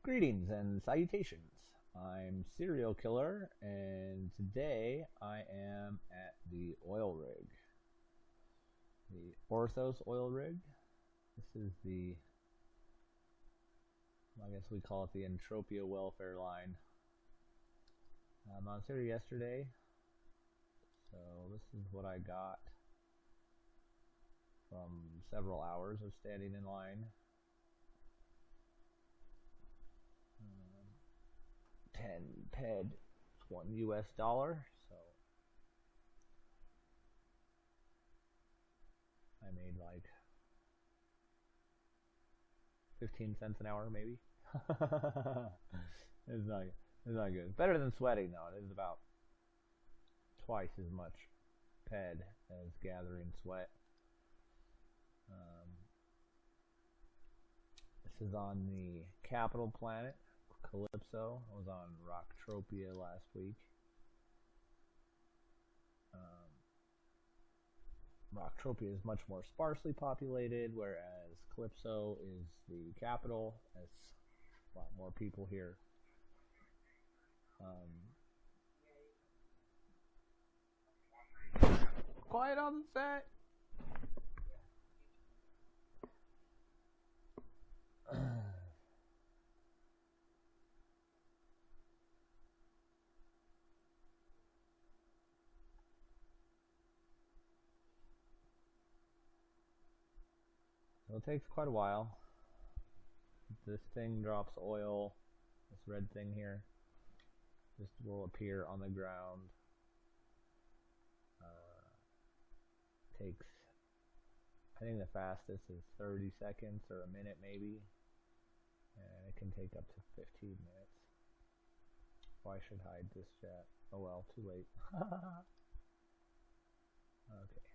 Greetings and salutations. I'm Serial Killer, and today I am at the oil rig, the Orthos oil rig. This is I guess we call it the Entropia welfare line. I was here yesterday, so this is what I got from several hours of standing in line. 10 PED, $1 US, so I made like 15 cents an hour maybe. it's not it's not good. It's better than sweating though. It is about twice as much PED as gathering sweat. This is on the capital planet, Calypso. I was on Rocktropia last week. Rocktropia is much more sparsely populated, whereas Calypso is the capital. It's a lot more people here. Quiet on the set. So it takes quite a while. This thing drops oil. This red thing here just will appear on the ground. Takes, I think the fastest is 30 seconds or a minute maybe, and it can take up to 15 minutes. Oh, I should hide this chat. Oh well, too late. Okay.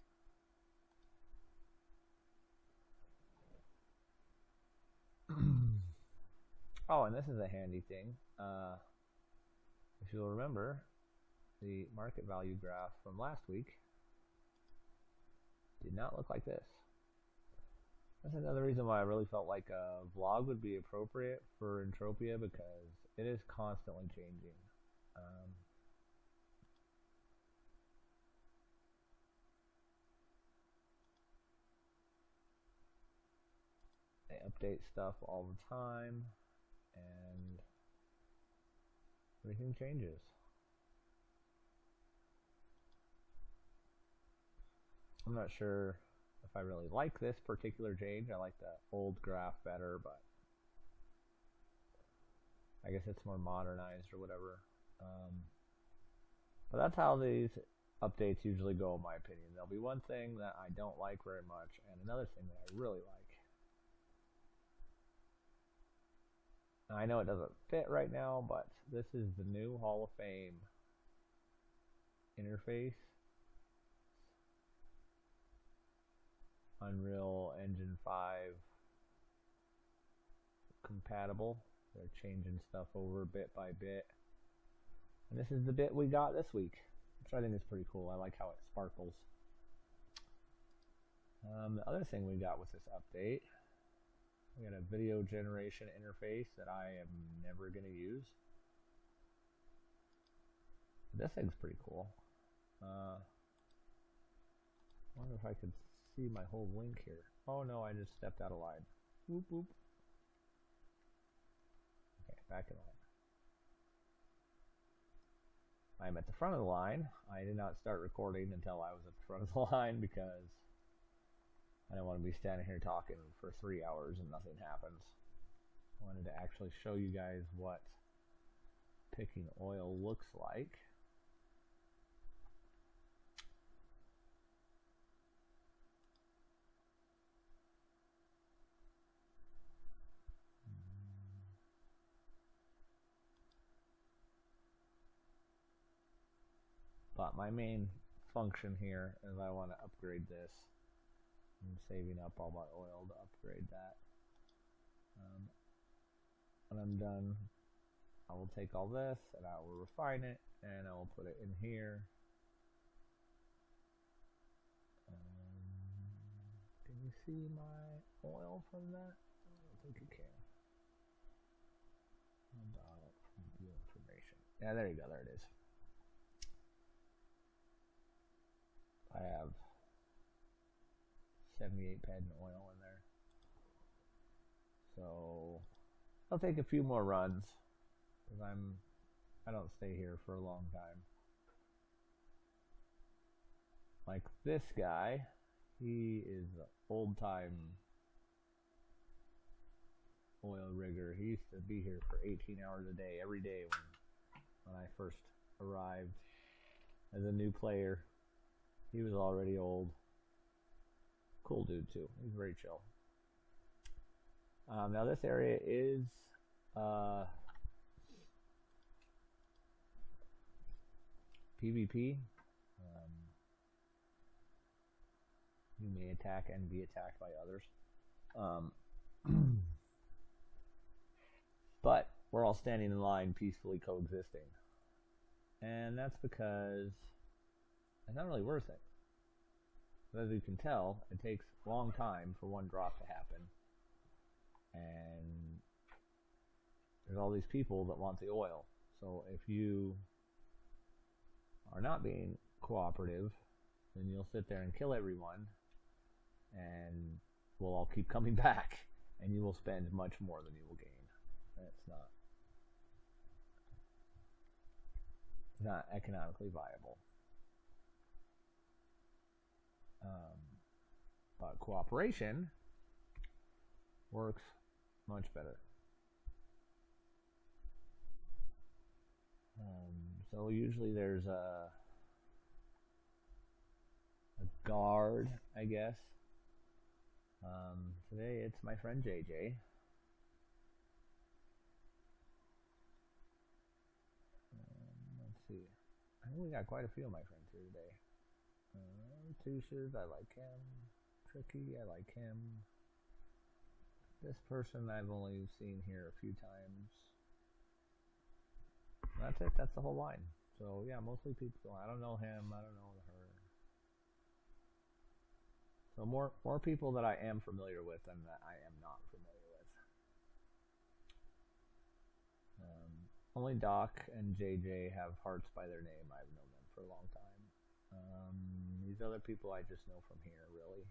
Oh, and this is a handy thing. If you'll remember, the market value graph from last week did not look like this. That's another reason why I really felt like a vlog would be appropriate for Entropia, because it is constantly changing. They update stuff all the time, and everything changes. I'm not sure if I really like this particular change. I like the old graph better, but I guess it's more modernized or whatever. But that's how these updates usually go, in my opinion. There'll be one thing that I don't like very much, and another thing that I really like. Now, I know it doesn't fit right now, but this is the new Hall of Fame interface. Unreal Engine 5 compatible. They're changing stuff over bit by bit. And this is the bit we got this week, which I think is pretty cool. I like how it sparkles. The other thing we got with this update, we got a video generation interface that I am never going to use. This thing's pretty cool. I wonder if I could see my whole link here. Oh no, I just stepped out of line. Whoop whoop. Okay, back in line. I'm at the front of the line. I did not start recording until I was at the front of the line because I don't want to be standing here talking for 3 hours and nothing happens. I wanted to actually show you guys what picking oil looks like. But my main function here is I want to upgrade this. I'm saving up all my oil to upgrade that. When I'm done, I will take all this and I will refine it and I will put it in here. Can you see my oil from that? I don't think you can. Yeah, there you go. There it is. I have 78 pen oil in there. So I'll take a few more runs because I don't stay here for a long time. Like this guy, he is an old time oil rigger. He used to be here for 18 hours a day, every day when I first arrived as a new player. He was already old. Cool dude too. He's very chill. Now this area is PvP. You may attack and be attacked by others. But we're all standing in line peacefully coexisting. And that's because it's not really worth it. As you can tell, it takes a long time for one drop to happen. And there's all these people that want the oil. So if you are not being cooperative, then you'll sit there and kill everyone, and we'll all keep coming back, and you will spend much more than you will gain. It's not economically viable. But cooperation works much better. So usually there's a guard, I guess. Today it's my friend JJ. Let's see. I think we got quite a few of my friends here today. Tushes, I like him. Tricky, I like him. This person I've only seen here a few times. That's it. That's the whole line. So yeah, mostly people. I don't know him. I don't know her. So more people that I am familiar with than that I am not familiar with. Only Doc and JJ have hearts by their name. I've known them for a long time. These other people I just know from here, really.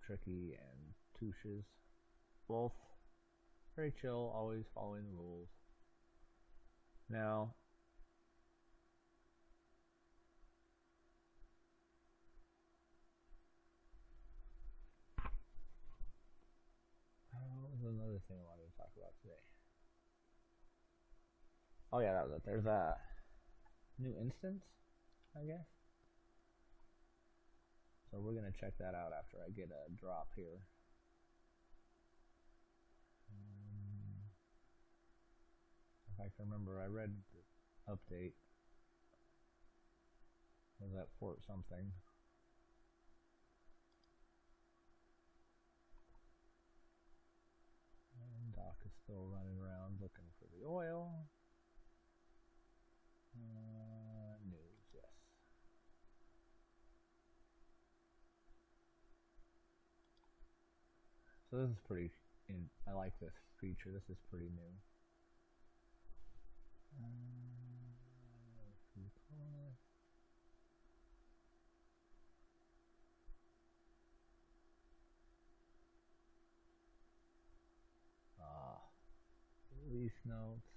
Tricky and Tushes. Both very chill, always following the rules. Now, what was another thing I wanted to talk about today? Oh yeah, that was it. There's a new instance, I guess. So we're going to check that out after I get a drop here. If I can remember, I read the update. Was that Fort something? And Doc is still running around looking for the oil. News, yes. So this is pretty, I like this feature. This is pretty new. Release notes.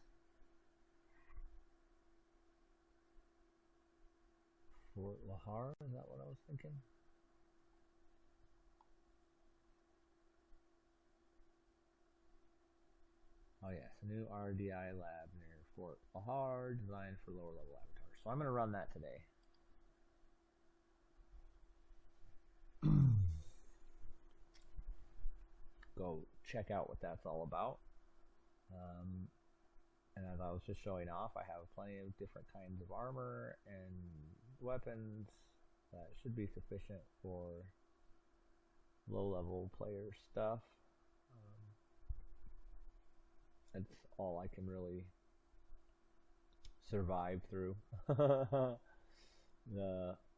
Fort Lahar, is that what I was thinking? Oh yes, a new RDI lab near Fort Lahar, designed for lower level avatars. So I'm going to run that today. Go check out what that's all about. And as I was just showing off, I have plenty of different kinds of armor and weapons that should be sufficient for low-level player stuff. That's all I can really survive through. The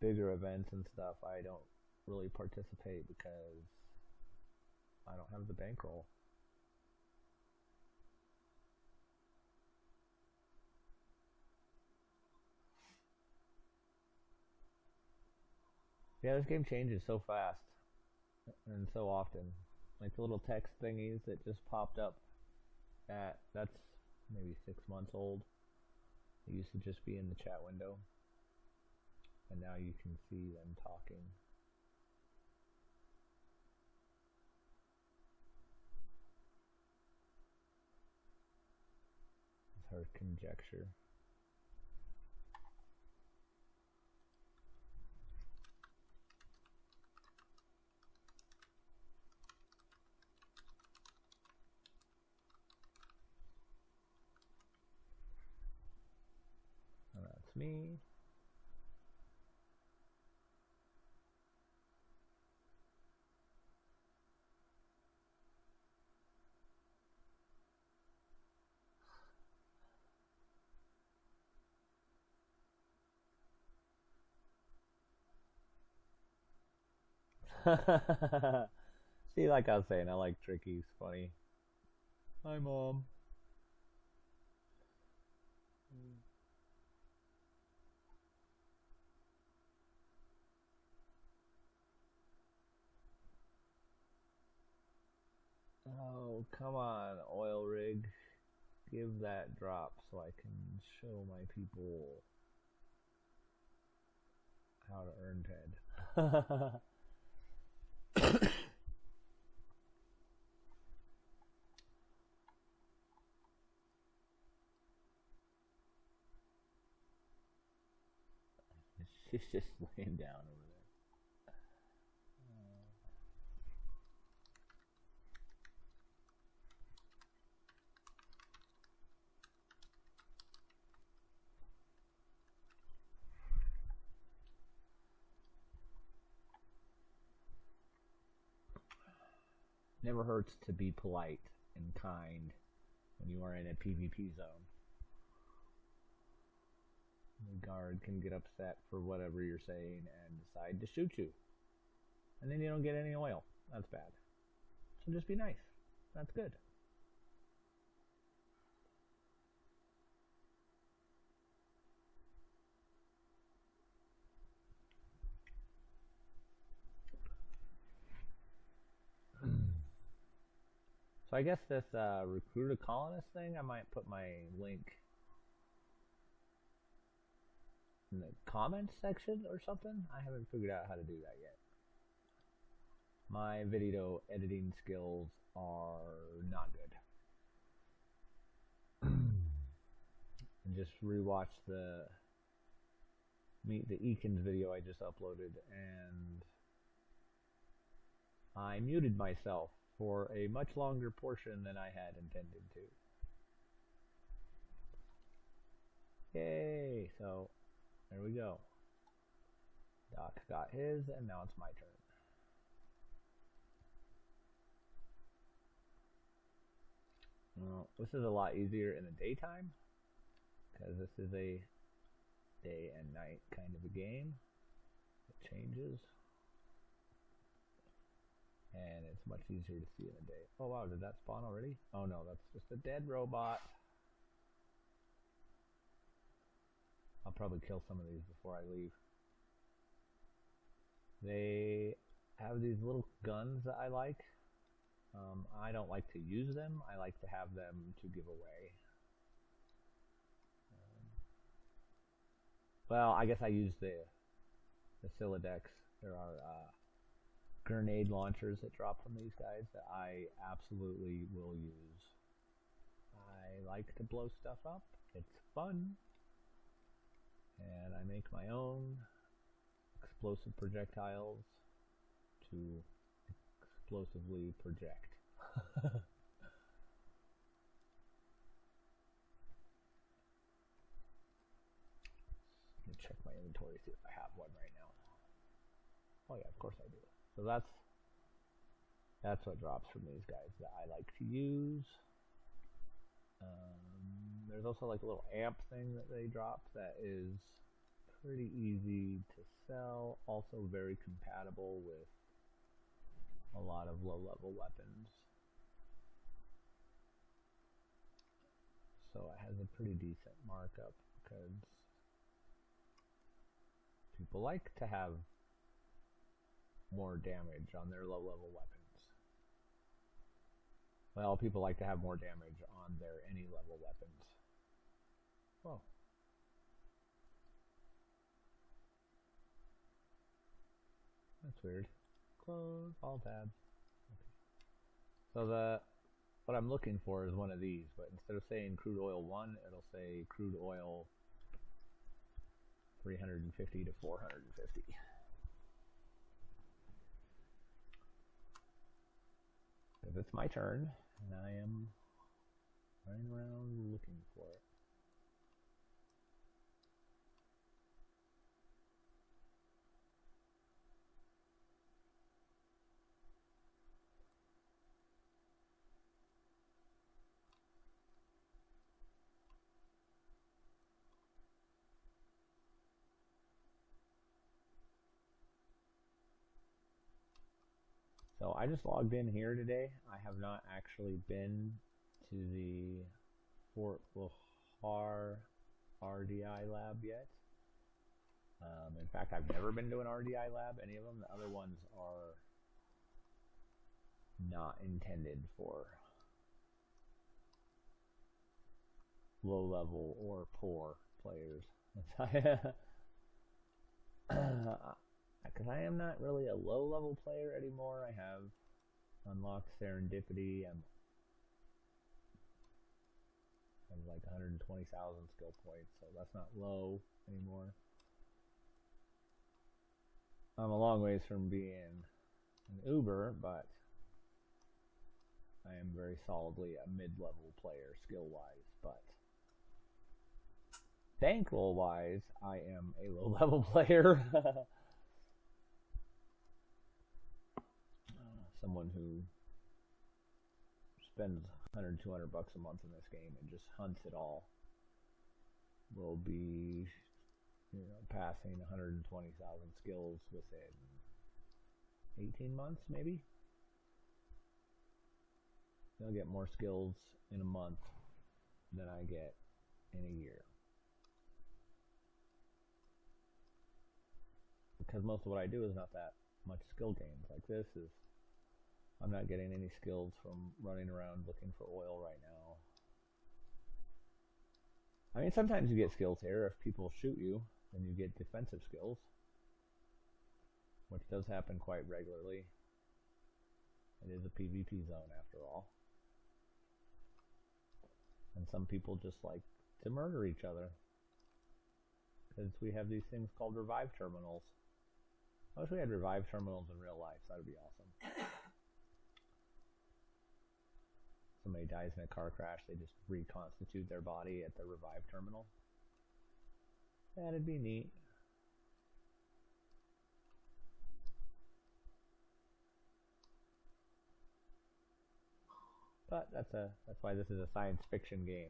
bigger events and stuff, I don't really participate because I don't have the bankroll. Yeah, this game changes so fast and so often. Like the little text thingies that just popped up. That's maybe 6 months old. It used to just be in the chat window, and now you can see them talking. It's her conjecture. And that's me. See, like I was saying, I like Tricky. It's funny. Hi, Mom. Oh, come on, oil rig. Give that drop so I can show my people how to earn Ted. She's just laying down over there. Never hurts to be polite and kind when you are in a PvP zone. The guard can get upset for whatever you're saying and decide to shoot you. And then you don't get any oil. That's bad. So just be nice. That's good. So I guess this recruit a colonist thing, I might put my link in the comments section or something. I haven't figured out how to do that yet. My video editing skills are not good. And just rewatch the Meet the Eakins video I just uploaded, and I muted myself for a much longer portion than I had intended to. Yay! So, there we go. Doc got his, and now it's my turn. Well, this is a lot easier in the daytime, because this is a day and night kind of a game. It changes. And it's much easier to see in the day. Oh wow, did that spawn already? Oh no, that's just a dead robot. I'll probably kill some of these before I leave. They have these little guns that I like. I don't like to use them. I like to have them to give away. Well, I guess I use the Siladex. There are grenade launchers that drop from these guys that I absolutely will use. I like to blow stuff up. It's fun. And I make my own explosive projectiles to explosively project. Let me check my inventory, see if I have one right now. Oh yeah, of course I do. So that's what drops from these guys that I like to use. There's also like a little amp thing that they drop that is pretty easy to sell, also very compatible with a lot of low-level weapons. So it has a pretty decent markup because people like to have more damage on their low-level weapons. Well, people like to have more damage on their any-level weapons. Whoa. That's weird. Close all tabs. Okay. So what I'm looking for is one of these, but instead of saying crude oil 1, it'll say crude oil 350 to 450. Because it's my turn, and I am running around looking for it. So I just logged in here today. I have not actually been to the Fort Lahar RDI lab yet. In fact, I've never been to an RDI lab, any of them. The other ones are not intended for low level or poor players. Because I am not really a low level player anymore. I have unlocked serendipity. I'm like 120,000 skill points, so that's not low anymore. I'm a long ways from being an Uber, but I am very solidly a mid-level player skill-wise, but bankroll-wise, I am a low-level player. Someone who spends 100, 200 bucks a month in this game and just hunts it all will be, passing 120,000 skills within 18 months, maybe. They'll get more skills in a month than I get in a year. Because most of what I do is not that much skill gains. Like this is, I'm not getting any skills from running around looking for oil right now. I mean, sometimes you get skills here. If people shoot you, then you get defensive skills, which does happen quite regularly. It is a PvP zone after all. And some people just like to murder each other. Because we have these things called revive terminals. I wish we had revive terminals in real life. That would be awesome. Somebody dies in a car crash, they just reconstitute their body at the revive terminal. That'd be neat. But that's why this is a science fiction game.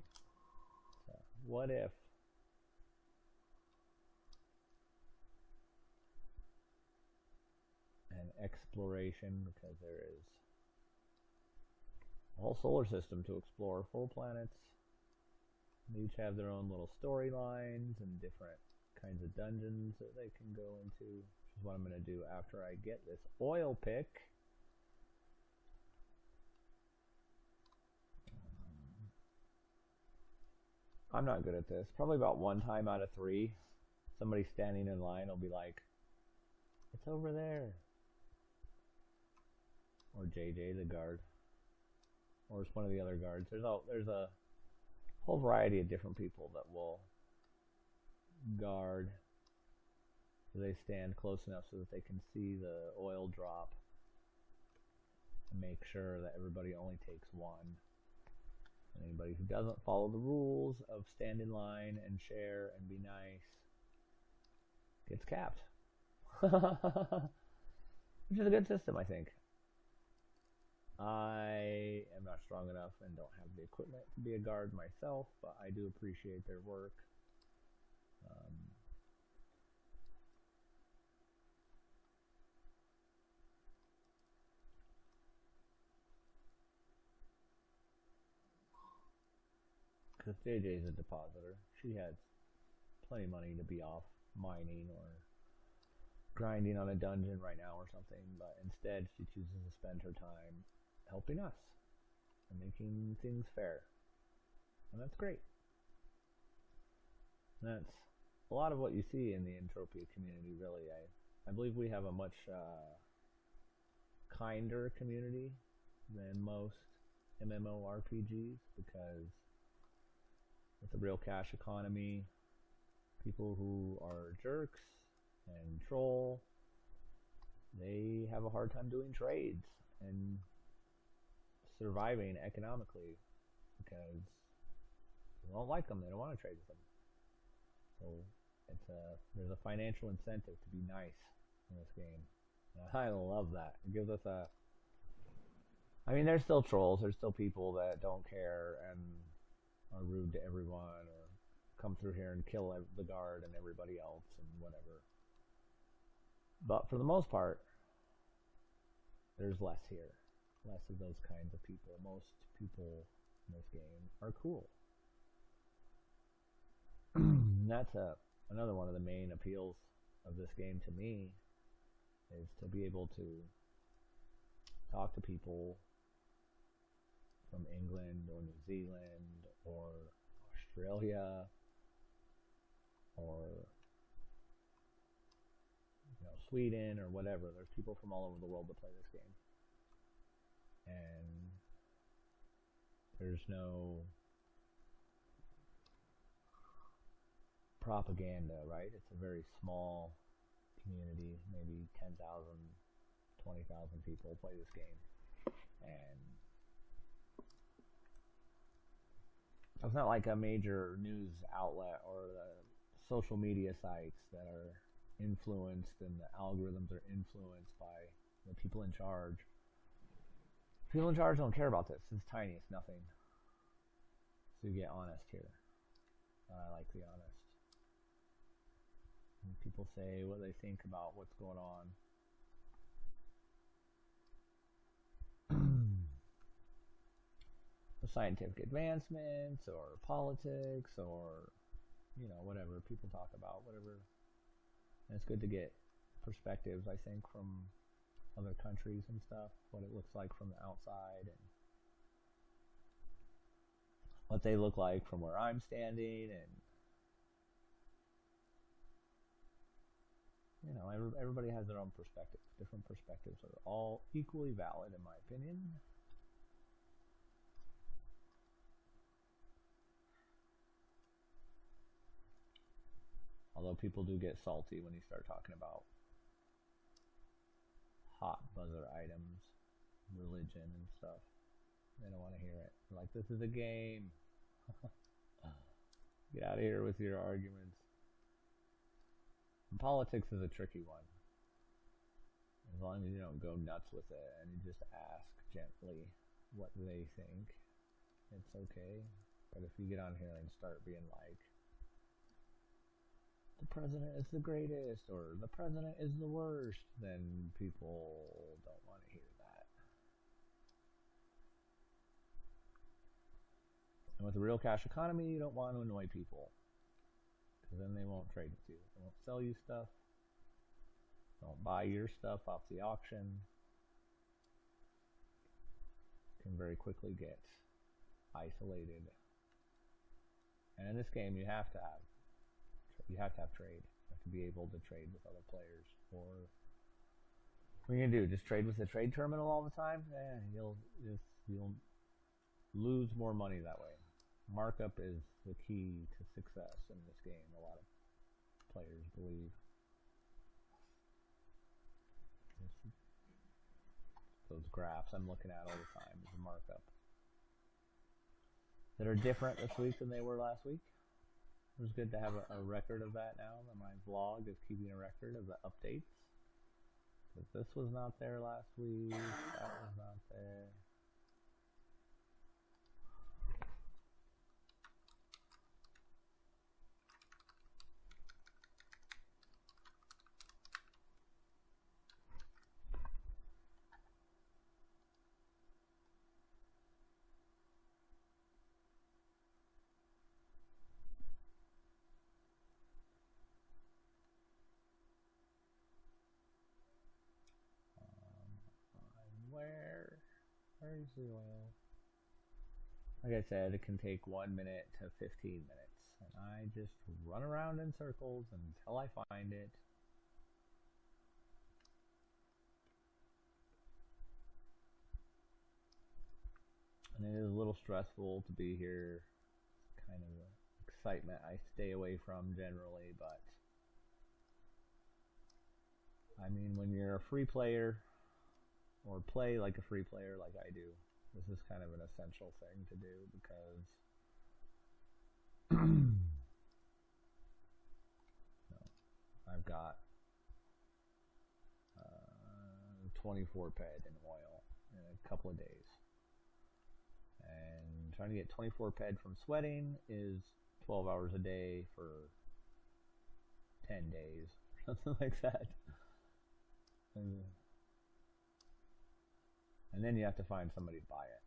So, what if? And exploration, because there is a whole solar system to explore, 4 planets. They each have their own little storylines and different kinds of dungeons that they can go into, which is what I'm going to do after I get this oil pick. I'm not good at this. Probably about 1 time out of 3, somebody standing in line will be like, "It's over there." Or JJ, the guard. Or it's one of the other guards. There's a whole variety of different people that will guard. So they stand close enough so that they can see the oil drop and make sure that everybody only takes 1. And anybody who doesn't follow the rules of stand in line and share and be nice gets capped. Which is a good system, I think. I am not strong enough and don't have the equipment to be a guard myself, but I do appreciate their work. Because JJ is a depositor. She has plenty of money to be off mining or grinding on a dungeon right now or something, but instead she chooses to spend her time helping us and making things fair. And that's great. And that's a lot of what you see in the Entropia community, really. I believe we have a much kinder community than most MMORPGs, because with the real cash economy, people who are jerks and troll, they have a hard time doing trades and surviving economically because they don't like them, they don't want to trade with them. So there's a financial incentive to be nice in this game. And I love that. It gives us there's still trolls, there's still people that don't care and are rude to everyone, or come through here and kill the guard and everybody else and whatever. But for the most part, there's less here. Less of those kinds of people. Most people in this game are cool. That's another one of the main appeals of this game to me, is to be able to talk to people from England or New Zealand or Australia or Sweden or whatever. There's people from all over the world that play this game. And there's no propaganda, right? It's a very small community, maybe 10,000, 20,000 people play this game. And it's not like a major news outlet or the social media sites that are influenced, and the algorithms are influenced by the people in charge. People in charge don't care about this. It's tiny. It's nothing. So you get honest here. I like the honest. And people say what they think about what's going on. The scientific advancements or politics or whatever people talk about, whatever. And it's good to get perspectives, I think, from other countries and stuff, what it looks like from the outside and what they look like from where I'm standing, and everybody has their own perspectives. Different perspectives are all equally valid, in my opinion. Although people do get salty when you start talking about hot buzzer items, religion and stuff. They don't want to hear it. They're like, this is a game. Get out of here with your arguments. And politics is a tricky one. As long as you don't go nuts with it and you just ask gently what they think, it's okay. But if you get on here and start being like, the president is the greatest, or the president is the worst, then people don't want to hear that. And with the real cash economy, you don't want to annoy people, because then they won't trade with you. They won't sell you stuff. They won't buy your stuff off the auction. You can very quickly get isolated. And in this game, you have to have trade. You have to be able to trade with other players. Or what are you gonna do? Just trade with the trade terminal all the time? You'll lose more money that way. Markup is the key to success in this game, a lot of players believe. Those graphs I'm looking at all the time is a markup that are different this week than they were last week. It was good to have a record of that now. My vlog is keeping a record of the updates. Because this was not there last week. That was not there. Where's the oil? Like I said, it can take 1 minute to 15 minutes. And I just run around in circles until I find it. And it is a little stressful to be here. It's kind of excitement I stay away from generally, but I mean, when you're a free player or play like a free player like I do, this is kind of an essential thing to do because I've got 24 ped in oil in a couple of days. And trying to get 24 ped from sweating is 12 hours a day for 10 days, something like that. And then you have to find somebody to buy it.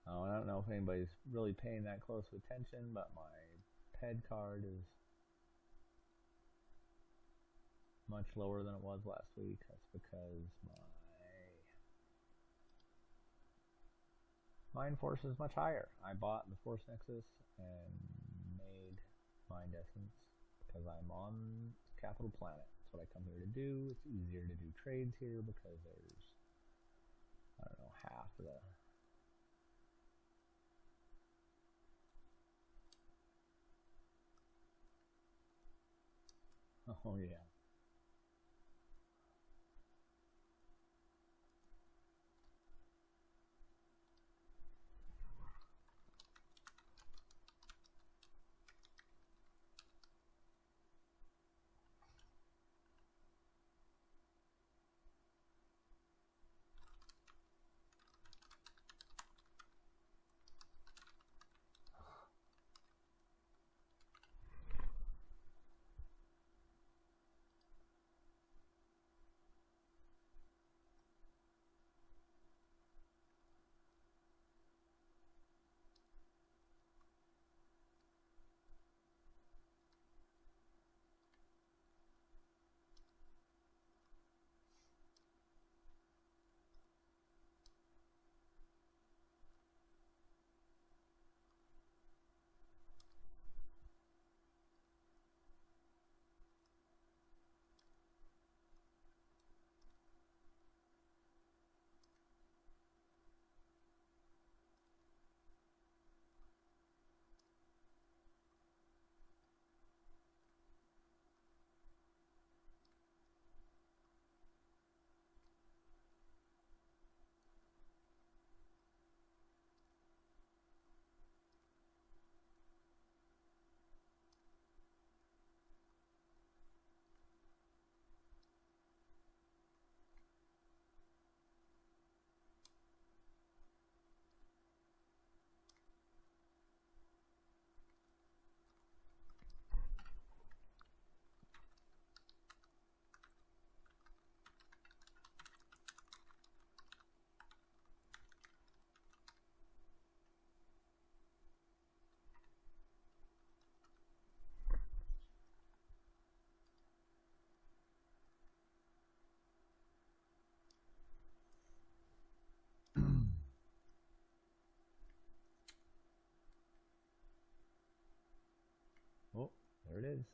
Oh, and I don't know if anybody's really paying that close attention, but my ped card is much lower than it was last week. That's because my Mind Force is much higher. I bought the Force Nexus and made Mind Essence because I'm on Capital Planet. That's what I come here to do. It's easier to do trades here because there's, I don't know, half the... Oh yeah. Oh, there it is.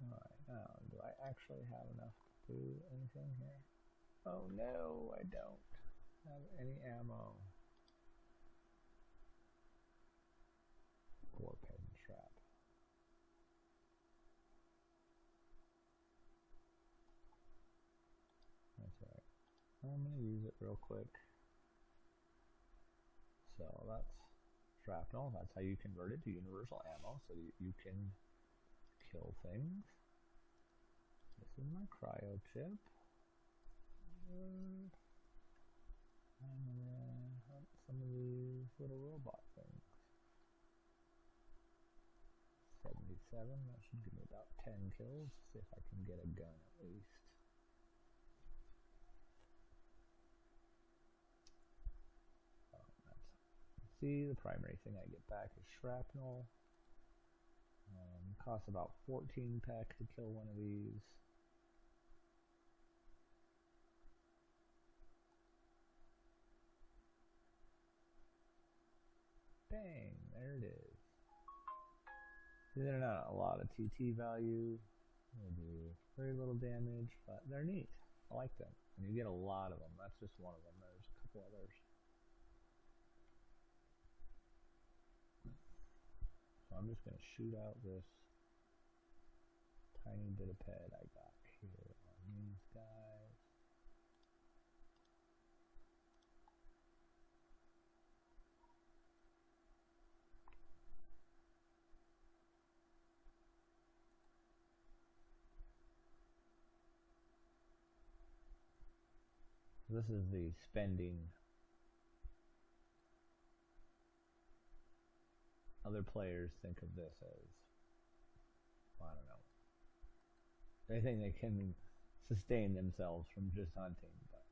Alright, now, do I actually have enough to do anything here? Oh no, I don't have any ammo. 4 peasant trap. That's right. I'm going to use it real quick. So that's shrapnel. That's how you convert it to universal ammo so you can kill things. This is my cryo chip. And let's some of these little robot things. 77, that should give me about 10 kills. See if I can get a gun at least. See, the primary thing I get back is shrapnel. Costs about 14 pek to kill one of these. Bang, there it is. They're not a lot of TT value. They do very little damage, but they're neat. I like them. And you get a lot of them. That's just one of them. There's a couple others. So I'm just going to shoot out this tiny bit of ped I got here on these guys. This is the spending. Other players think of this as, I don't know, they think they can sustain themselves from just hunting, but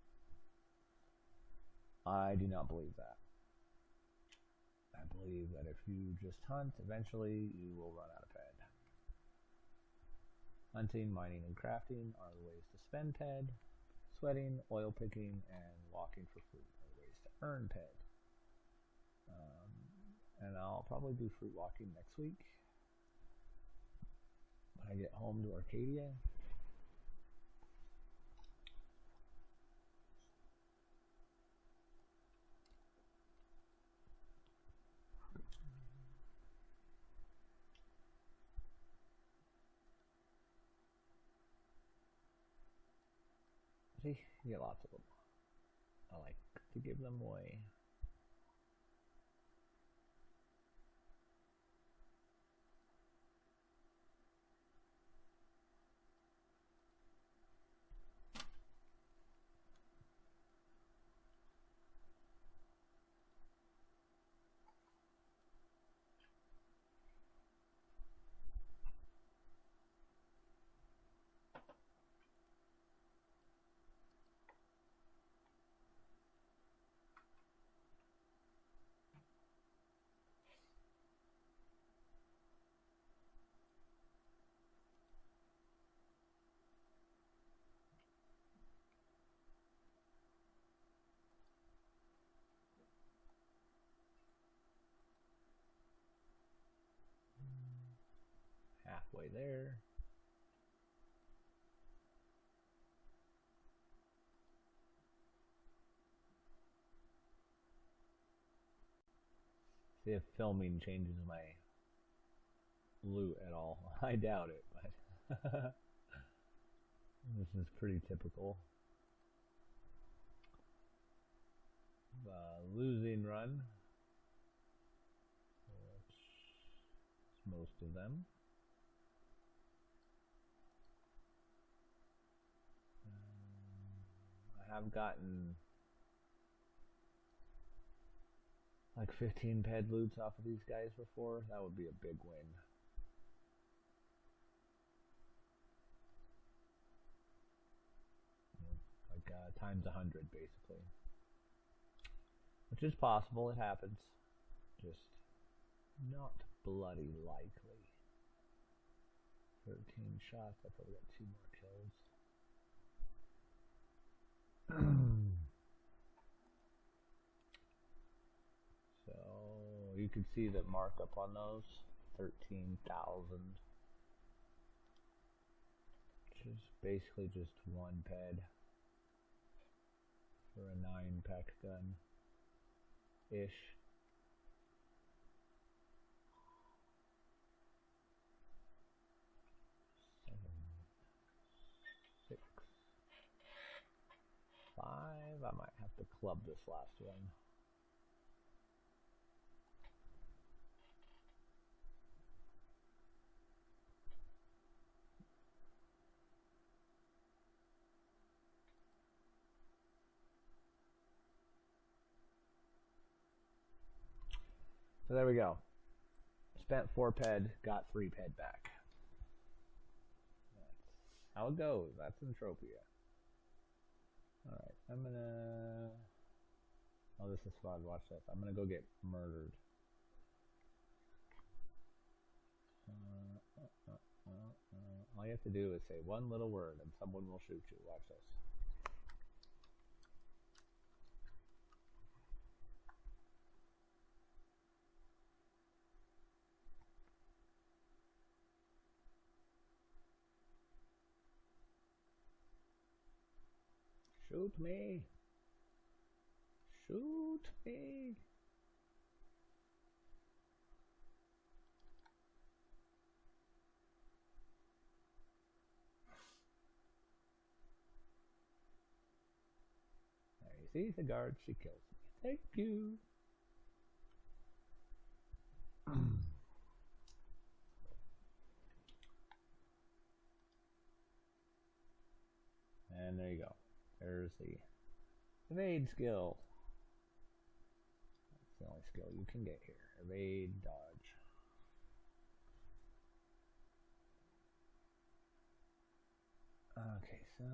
I do not believe that. I believe that if you just hunt, eventually you will run out of ped. Hunting, mining, and crafting are the ways to spend ped. Sweating, oil picking, and walking for fruit are the ways to earn ped. And I'll probably do fruit walking next week when I get home to Arcadia. See, you get lots of them. I like to give them away. Halfway there. See if filming changes my loot at all. I doubt it, but this is pretty typical. Losing run. That's most of them. I have gotten like 15 ped loots off of these guys before. That would be a big win. Like times 100 basically. Which is possible, it happens. Just not bloody likely. 13 shots, I probably got 2 more kills. So you can see the markup on those, 13,000, which is basically just 1 ped for a 9 pek gun ish. I might have to club this last one. So there we go. Spent 4 ped, got 3 ped back. That's how it goes. That's Entropia. Alright, I'm gonna... Oh, this is fun. Watch this. I'm gonna go get murdered. All you have to do is say one little word and someone will shoot you. Watch this. Shoot me. Shoot me. There you see the guard, she kills me. Thank you. And there you go. There's the evade skill. That's the only skill you can get here. Evade, dodge. Okay, so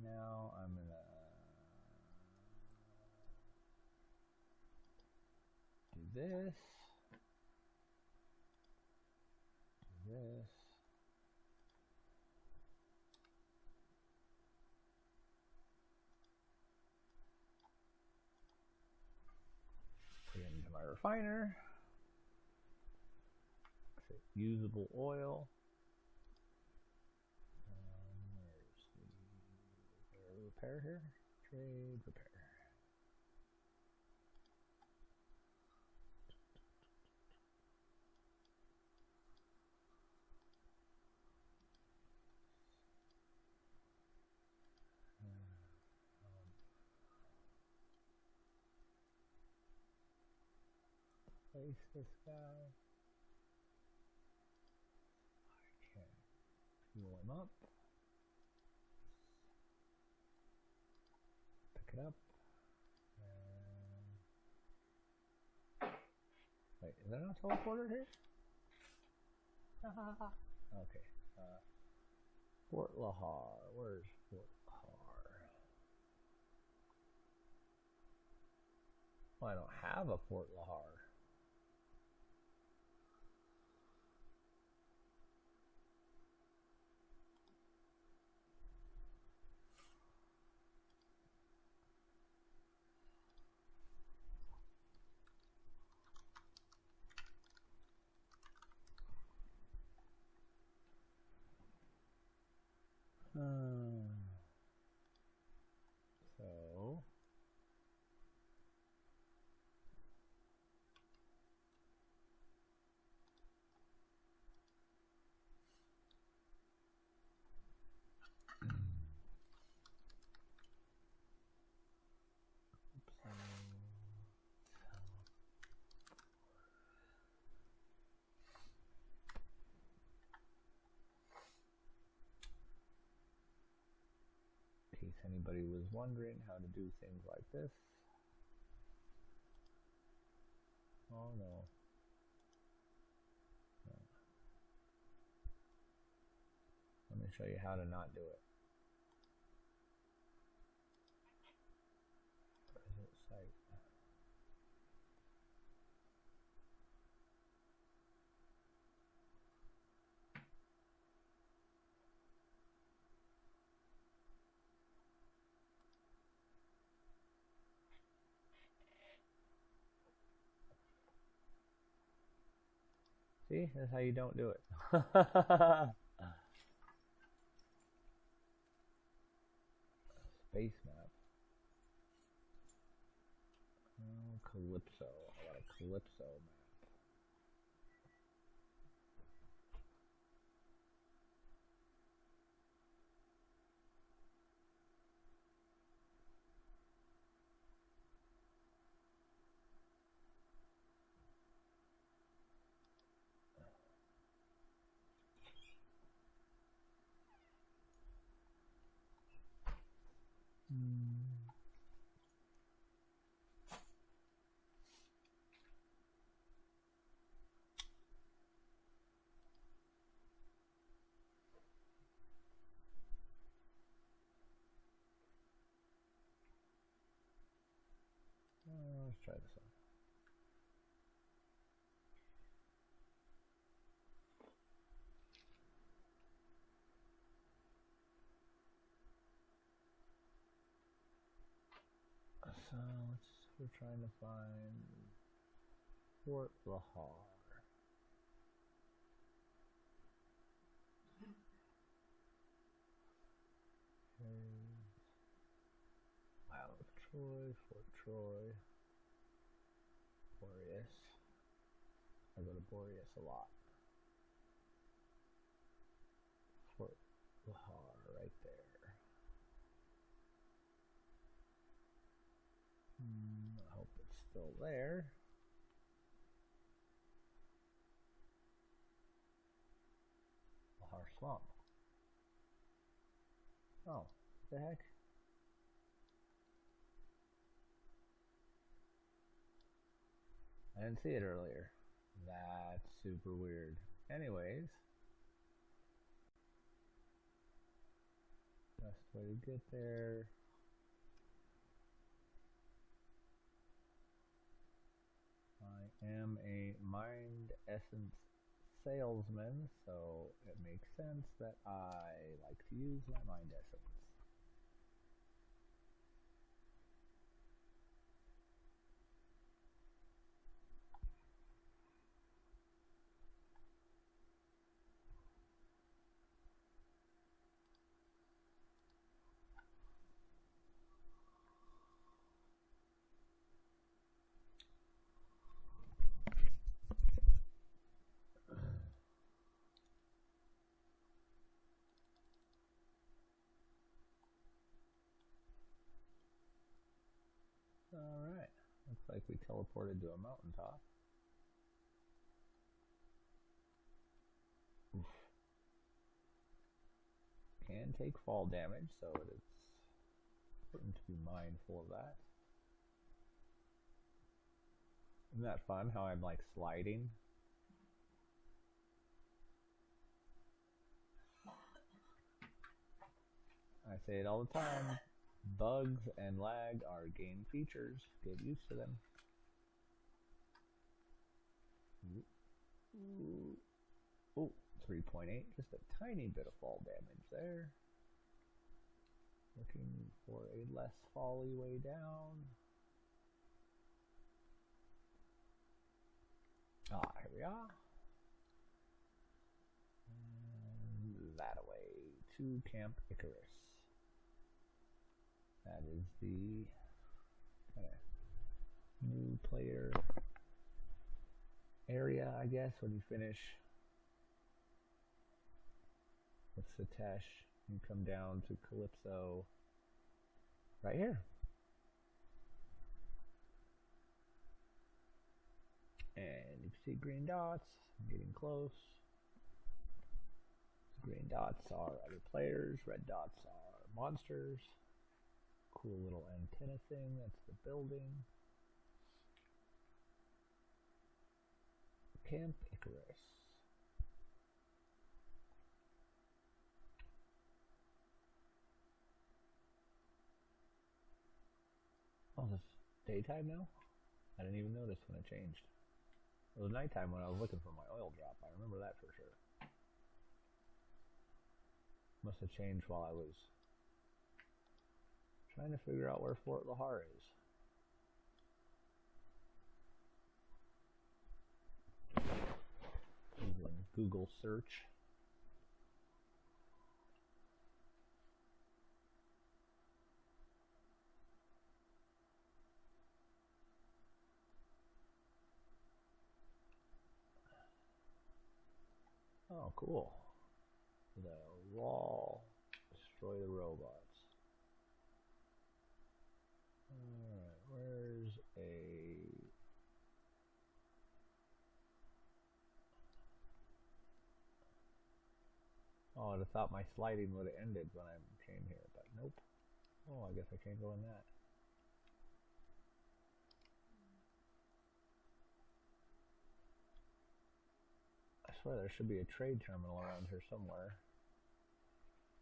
now I'm gonna do this. Do this. Put it into my refiner. Usable oil. Where's the repair here? Trade repair. Place this guy. I can fuel him up. Pick it up. And... Wait, is there no teleporter here? Okay. Fort Lahar. Where's Fort Lahar? Oh, I don't have a Fort Lahar. So in case anybody was wondering how to do things like this. Oh no. Let me show you how to not do it. Where is it? Site. See, that's how you don't do it. Space map. Oh, Calypso. I got a Calypso map. try this one. So we're trying to find Fort Lahar. Isle of Troy, Fort Troy, Boreas. I go to Boreas a lot. Fort Lahar right there. I hope it's still there. Lahar Swamp. Oh, what the heck? I didn't see it earlier. That's super weird. Anyways, best way to get there. I am a mind essence salesman, so it makes sense that I like to use my mind essence. Alright, looks like we teleported to a mountaintop. Oof. Can take fall damage, so it's important to be mindful of that. Isn't that fun how I'm like sliding? I say it all the time. Bugs and lag are game features. Get used to them. Oh, 3.8. Just a tiny bit of fall damage there. Looking for a less folly way down. Ah, here we are. And that away to Camp Icarus. That is the kind of new player area, I guess, when you finish with Satesh, you come down to Calypso right here. And you can see green dots. I'm getting close. Green dots are other players, red dots are monsters. Cool little antenna thing, that's the building. Camp Icarus. Oh, it's daytime now? I didn't even notice when it changed. It was nighttime when I was looking for my oil drop. I remember that for sure. Must have changed while I was trying to figure out where Fort Lahar is. Using Google search. Oh, cool. The wall, destroy the robots. Alright, where's a... Oh, I'd have thought my sliding would have ended when I came here, but nope. Oh, I guess I can't go in that. I swear there should be a trade terminal around here somewhere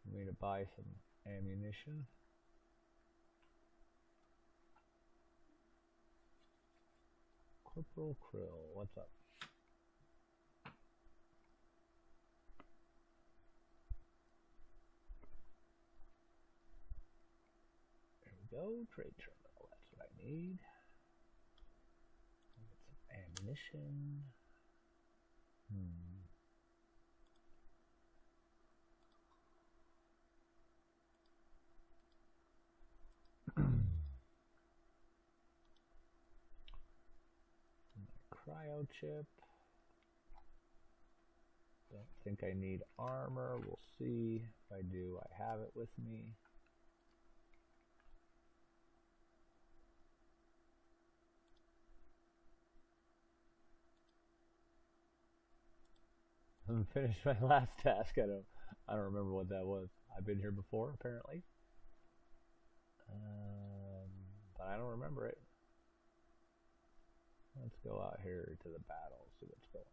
for me to buy some ammunition. Corporal Krill, what's up? There we go, trade terminal, that's what I need. Get some ammunition. Cryo chip. Don't think I need armor. We'll see. If I do, I have it with me. I'm finished my last task. I don't remember what that was. I've been here before, apparently. But I don't remember it. Let's go out here to the battle, see what's going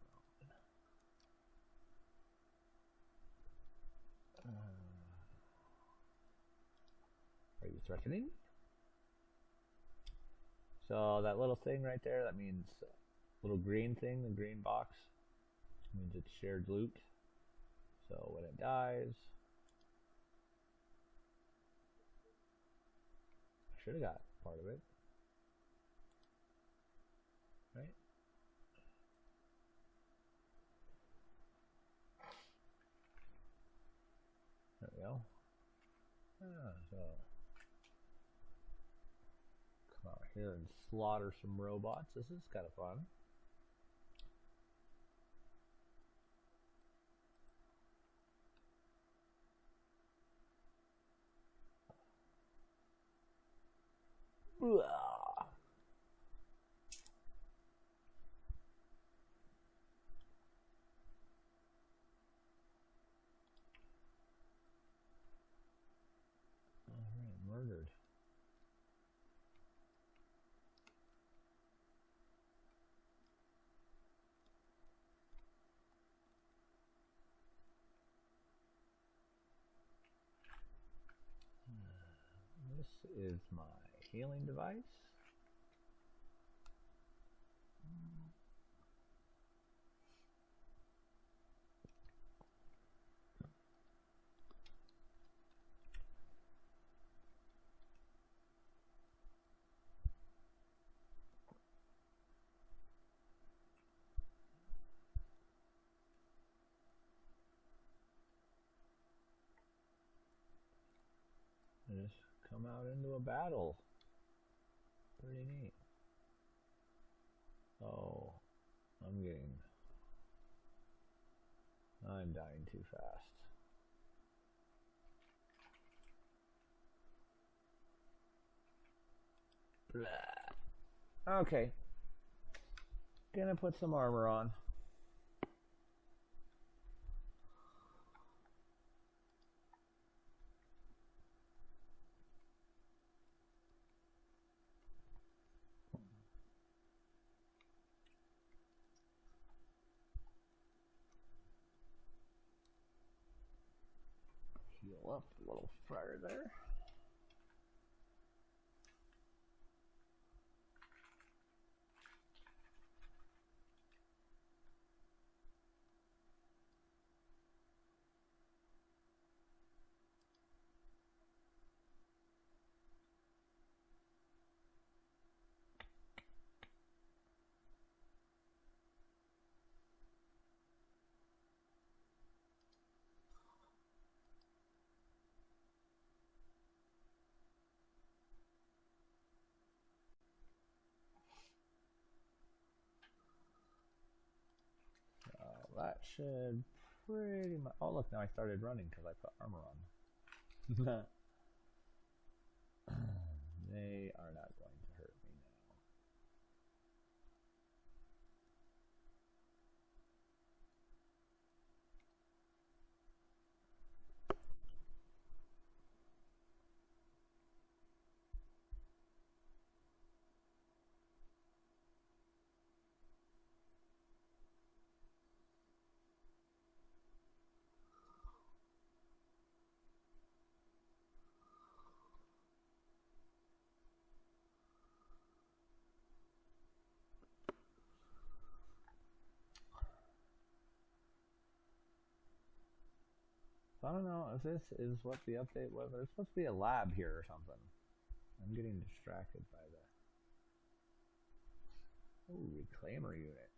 on. Are you threatening? So that little thing right there, that means little green thing, the green box, means it's shared loot. So when it dies, I should have got part of it. Right? There we go. So come out here and slaughter some robots. This is kind of fun. Murdered. This is my healing device. Just come out into a battle. Pretty neat. Oh, I'm dying too fast. Blah. Okay. Gonna put some armor on. Heal up a little further. That should pretty much. Oh, look, now I started running because I put armor on. They are not going to hurt me So I don't know if this is what the update was. There's supposed to be a lab here or something. I'm getting distracted by the... Ooh, reclaimer unit.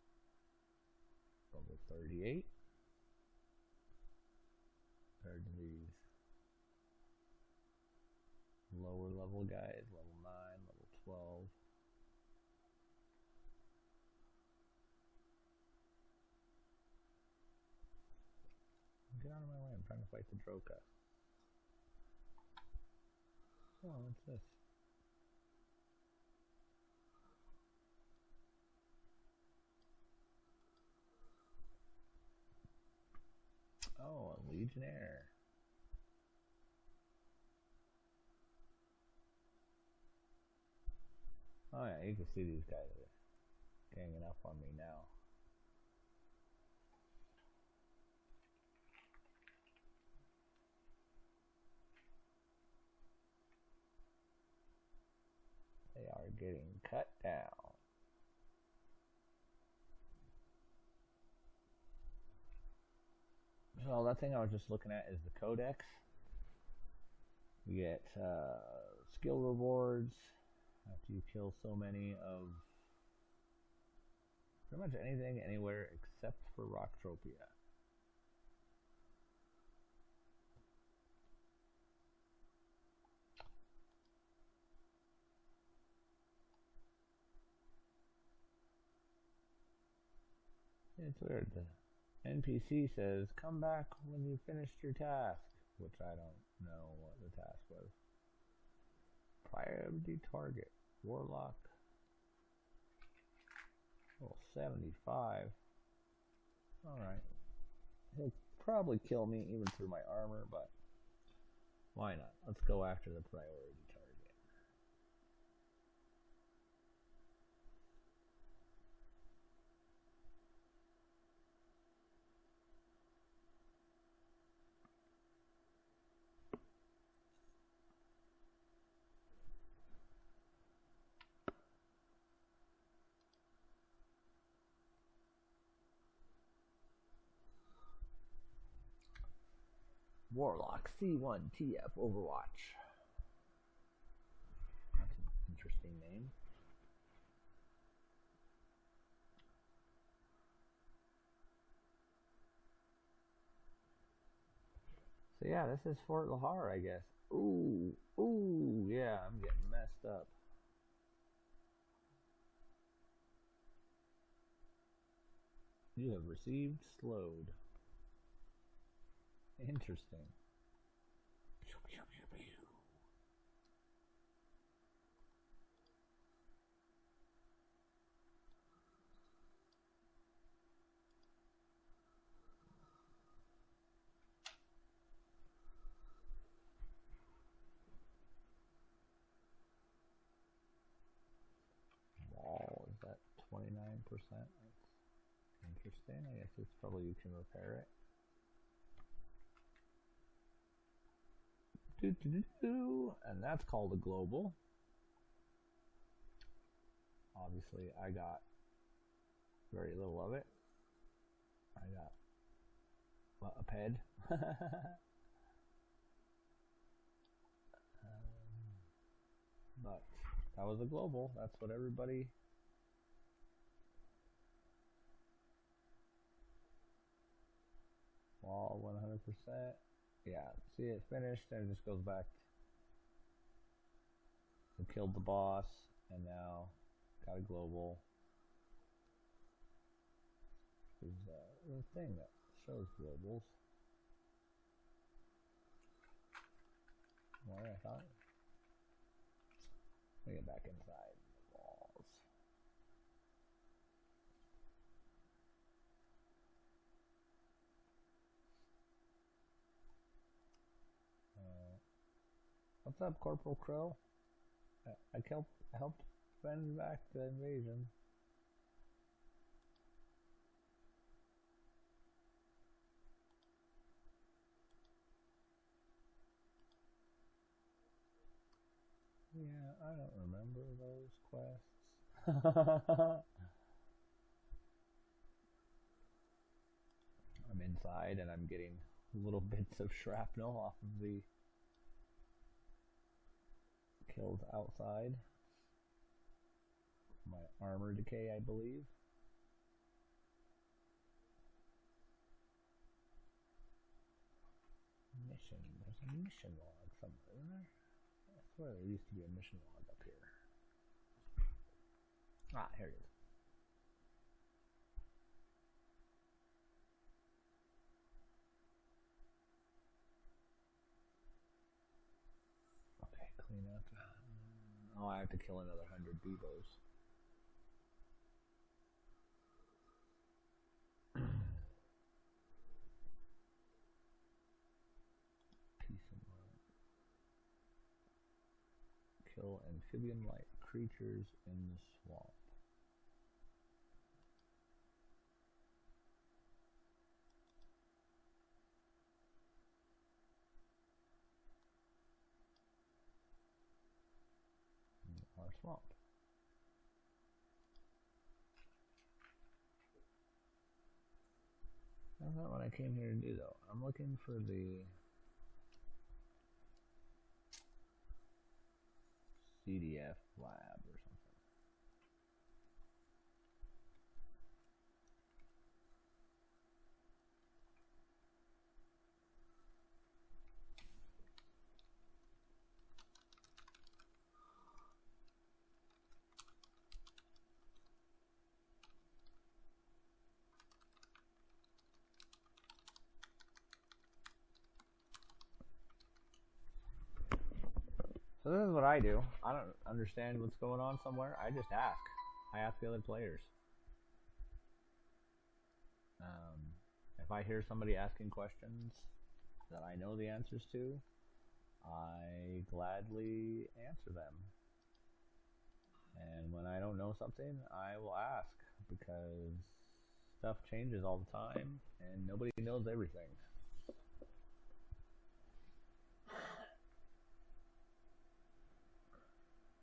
Level 38. Compared to these lower level guys, level 9, level 12. Get out of my way, I'm trying to fight the Droka. Oh, what's this? Oh, a Legionnaire. Oh yeah, you can see these guys are ganging up on me now. They are getting cut down. So that thing I was just looking at is the codex. You get skill rewards after you kill so many of pretty much anything, anywhere except for Rocktropia. It's weird. The NPC says, come back when you finished your task, which I don't know what the task was. Priority target. Warlock. Oh, 75. Alright. He'll probably kill me even through my armor, but why not? Let's go after the priority target. Warlock C1 TF Overwatch. That's an interesting name. So yeah, this is Fort Lahar, I guess. Ooh, yeah, I'm getting messed up. You have received slowed. Interesting. Wall, is that 29%? That's interesting. I guess it's probably you can repair it. And that's called a global. Obviously, I got very little of it. I got what, a ped. But that was a global. That's what everybody. Wall 100%. Yeah, see it finished, and it just goes back. We killed the boss, and now got a global. There's a thing that shows globals. Well, I thought. Let me get back inside the walls. What's up, Corporal Ckeu? I helped fend back the invasion. Yeah, I don't remember those quests. I'm inside and I'm getting little bits of shrapnel off of the kills outside. My armor decay, I believe. Mission. There's a mission log somewhere, isn't there? I swear there used to be a mission log up here. Ah, here it is. Okay, clean up. Oh, I have to kill another 100 beavos. Kill amphibian-like creatures in the swamp. In our swamp. That's not what I came here to do, though. I'm looking for the CDF lab or something. So this is what I do. I don't understand what's going on somewhere. I just ask. I ask the other players. If I hear somebody asking questions that I know the answers to, I gladly answer them. And when I don't know something, I will ask, because stuff changes all the time and nobody knows everything.